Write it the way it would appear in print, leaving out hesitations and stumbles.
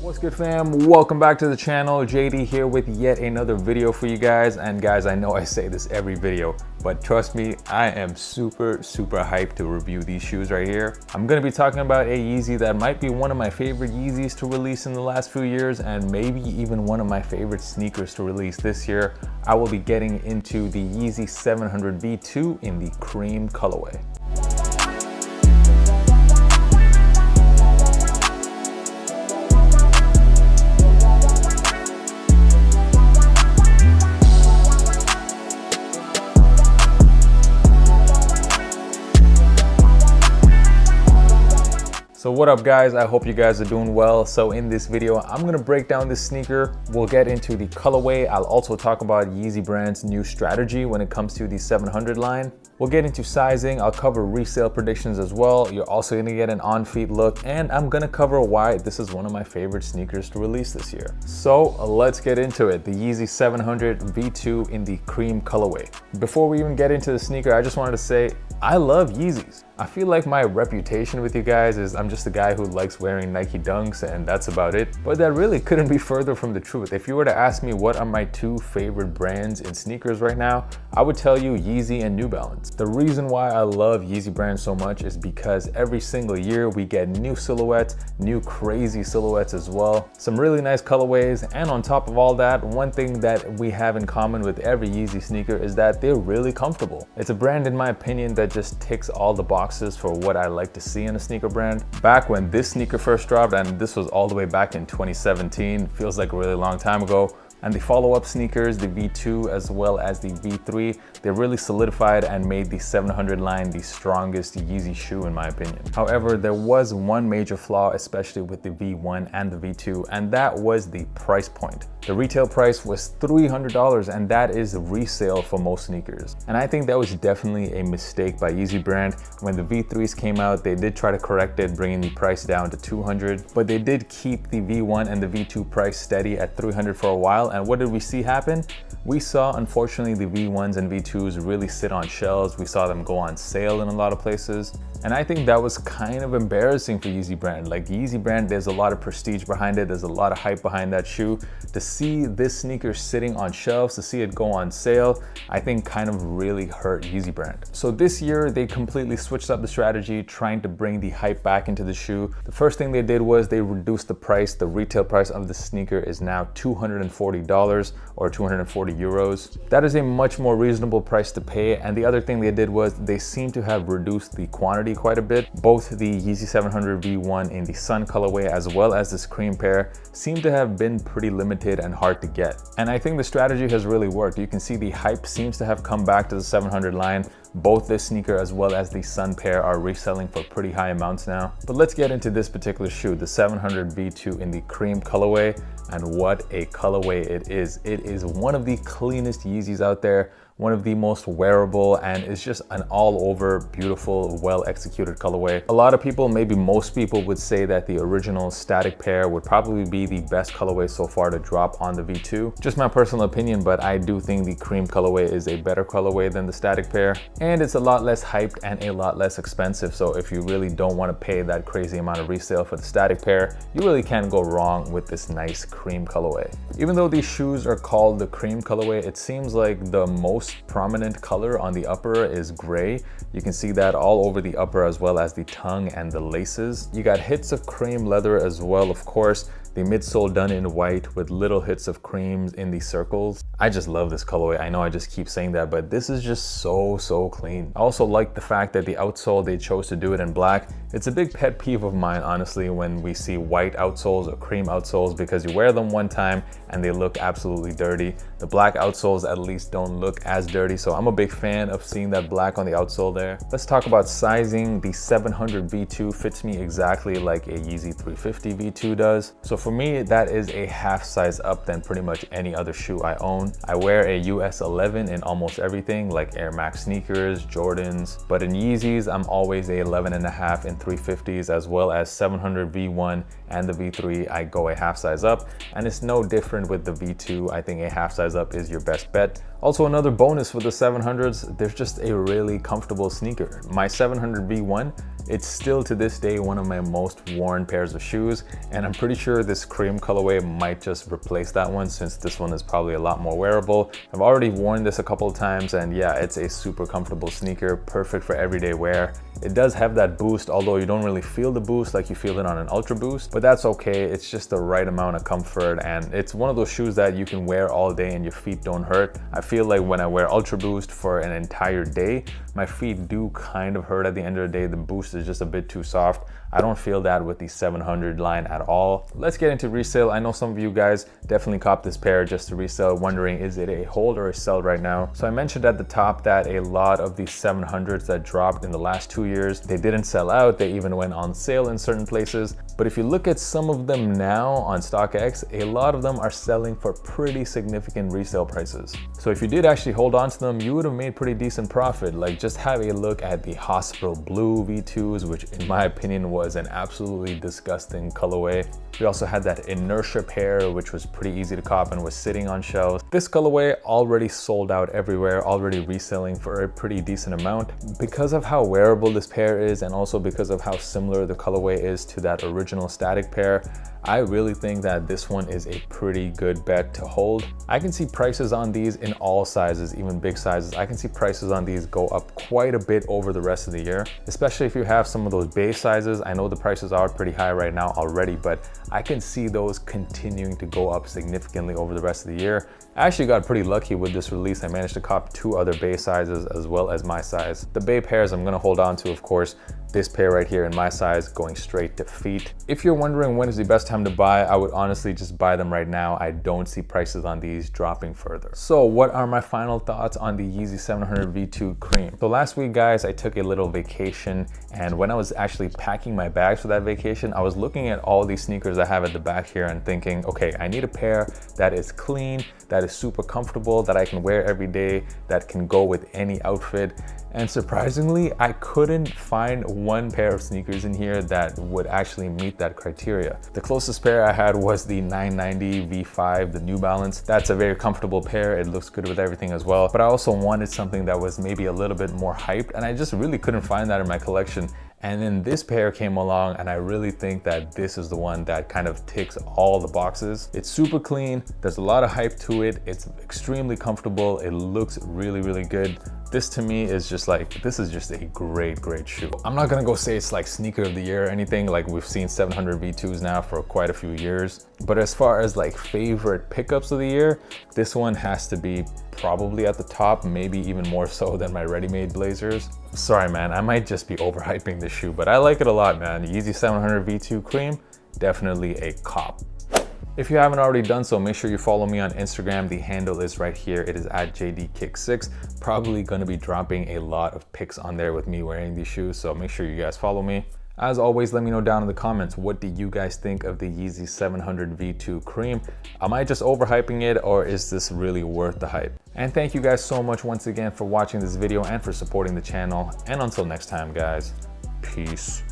What's good, fam? Welcome back to the channel. JD here with yet another video for you guys. And guys, I know I say this every video, but trust me, I am super hyped to review these shoes right here. I'm gonna be talking about a Yeezy that might be one of my favorite Yeezys to release in the last few years, and maybe even one of my favorite sneakers to release this year. I will be getting into the Yeezy 700 V2 in the cream colorway. So what up guys, I hope you guys are doing well. So in this video, I'm gonna break down this sneaker. We'll get into the colorway. I'll also talk about Yeezy brand's new strategy when it comes to the 700 line. We'll get into sizing. I'll cover resale predictions as well. You're also gonna get an on-feet look, and I'm gonna cover why this is one of my favorite sneakers to release this year. So let's get into it. The Yeezy 700 V2 in the cream colorway. Before we even get into the sneaker, I just wanted to say, I love Yeezys. I feel like my reputation with you guys is I'm just a guy who likes wearing Nike Dunks and that's about it. But that really couldn't be further from the truth. If you were to ask me what are my two favorite brands in sneakers right now, I would tell you Yeezy and New Balance. The reason why I love Yeezy brand so much is because every single year we get new silhouettes, new crazy silhouettes as well, some really nice colorways, and on top of all that, one thing that we have in common with every Yeezy sneaker is that they're really comfortable. It's a brand, in my opinion, that just ticks all the boxes for what I like to see in a sneaker brand. Back when this sneaker first dropped, and this was all the way back in 2017, feels like a really long time ago, and the follow-up sneakers, the V2 as well as the V3, they really solidified and made the 700 line the strongest Yeezy shoe in my opinion. However, there was one major flaw, especially with the V1 and the V2, and that was the price point. The retail price was $300, and that is resale for most sneakers. And I think that was definitely a mistake by Yeezy brand. When the V3s came out, they did try to correct it, bringing the price down to $200, but they did keep the V1 and the V2 price steady at $300 for a while. And what did we see happen? We saw, unfortunately, the V1s and V2s really sit on shelves. We saw them go on sale in a lot of places. And I think that was kind of embarrassing for Yeezy brand. Like Yeezy brand, there's a lot of prestige behind it. There's a lot of hype behind that shoe. To see this sneaker sitting on shelves, to see it go on sale, I think kind of really hurt Yeezy brand. So this year, they completely switched up the strategy, trying to bring the hype back into the shoe. The first thing they did was they reduced the price. The retail price of the sneaker is now $240 or 240 euros. That is a much more reasonable price to pay. And the other thing they did was they seem to have reduced the quantity quite a bit. Both the Yeezy 700 V1 in the Sun colorway as well as this cream pair seem to have been pretty limited and hard to get. And I think the strategy has really worked. You can see the hype seems to have come back to the 700 line. Both this sneaker as well as the Sun pair are reselling for pretty high amounts now. But let's get into this particular shoe, the 700 V2 in the cream colorway, and what a colorway it is. It is one of the cleanest Yeezys out there, one of the most wearable, and it's just an all over beautiful, well executed colorway. A lot of people, maybe most people, would say that the original static pair would probably be the best colorway so far to drop on the V2. Just my personal opinion, but I do think the cream colorway is a better colorway than the static pair, and it's a lot less hyped and a lot less expensive. So if you really don't want to pay that crazy amount of resale for the static pair, you really can't go wrong with this nice cream colorway. Even though these shoes are called the cream colorway, it seems like the most prominent color on the upper is gray. You can see that all over the upper as well as the tongue and the laces. You got hits of cream leather as well, of course. The midsole done in white with little hits of creams in the circles. I just love this colorway. I know I just keep saying that, but this is just so clean. I also like the fact that the outsole, they chose to do it in black. It's a big pet peeve of mine, honestly, when we see white outsoles or cream outsoles, because you wear them one time and they look absolutely dirty. The black outsoles at least don't look as dirty, so I'm a big fan of seeing that black on the outsole there. Let's talk about sizing. The 700 V2 fits me exactly like a Yeezy 350 V2 does. So for me, that is a half size up than pretty much any other shoe I own. I wear a US 11 in almost everything, like Air Max sneakers, Jordans, but in Yeezys, I'm always a 11.5 in 350s, as well as 700 V1 and the V3, I go a half size up, and it's no different with the V2. I think a half size up is your best bet. Also, another bonus bonus for the 700s, they're just a really comfortable sneaker. My 700 V1, it's still to this day one of my most worn pairs of shoes, and I'm pretty sure this cream colorway might just replace that one since this one is probably a lot more wearable. I've already worn this a couple of times, and yeah, it's a super comfortable sneaker, perfect for everyday wear. It does have that boost, although you don't really feel the boost like you feel it on an Ultra Boost, but that's okay. It's just the right amount of comfort, and it's one of those shoes that you can wear all day and your feet don't hurt. I feel like when I wear Ultra Boost for an entire day, my feet do kind of hurt at the end of the day. The boost is just a bit too soft. I don't feel that with the 700 line at all. Let's get into resale. I know some of you guys definitely copped this pair just to resell, wondering is it a hold or a sell right now? So I mentioned at the top that a lot of these 700s that dropped in the last 2 years, they didn't sell out. They even went on sale in certain places. But if you look at some of them now on StockX, a lot of them are selling for pretty significant resale prices. So if you did actually hold on to them, you would have made pretty decent profit. Like, just have a look at the Hospital Blue V2s, which in my opinion was an absolutely disgusting colorway. We also had that Inertia pair, which was pretty easy to cop and was sitting on shelves. This colorway already sold out everywhere, already reselling for a pretty decent amount. Because of how wearable this pair is, and also because of how similar the colorway is to that original static pair, I really think that this one is a pretty good bet to hold. I can see prices on these in all sizes, even big sizes. I can see prices on these go up quite a bit over the rest of the year, especially if you have some of those base sizes. I know the prices are pretty high right now already, but I can see those continuing to go up significantly over the rest of the year. I actually got pretty lucky with this release. I managed to cop 2 other base sizes as well as my size. The bay pairs I'm gonna hold on to, of course. This pair right here in my size going straight to feet. If you're wondering when is the best time to buy, I would honestly just buy them right now. I don't see prices on these dropping further. So what are my final thoughts on the Yeezy 700 V2 Cream? So last week, guys, I took a little vacation, and when I was actually packing my bags for that vacation, I was looking at all these sneakers I have at the back here and thinking, okay, I need a pair that is clean, that is super comfortable, that I can wear every day, that can go with any outfit. And surprisingly, I couldn't find one pair of sneakers in here that would actually meet that criteria. The closest pair I had was the 990 V5, the New Balance. That's a very comfortable pair. It looks good with everything as well. But I also wanted something that was maybe a little bit more hyped, and I just really couldn't find that in my collection. And then this pair came along, and I really think that this is the one that kind of ticks all the boxes. It's super clean, there's a lot of hype to it, it's extremely comfortable, it looks really, really good. This to me is just like, this is just a great shoe. I'm not gonna go say it's like sneaker of the year or anything, like we've seen 700 V2s now for quite a few years. But as far as like favorite pickups of the year, this one has to be probably at the top, maybe even more so than my ready-made Blazers. Sorry man, I might just be overhyping this shoe, but I like it a lot, man. Yeezy 700 V2 Cream, definitely a cop. If you haven't already done so, make sure you follow me on Instagram. The handle is right here. It is at JDKick6. Probably gonna be dropping a lot of pics on there with me wearing these shoes, so make sure you guys follow me. As always, let me know down in the comments, what do you guys think of the Yeezy 700 V2 Cream? Am I just overhyping it, or is this really worth the hype? And thank you guys so much once again for watching this video and for supporting the channel. And until next time, guys, peace.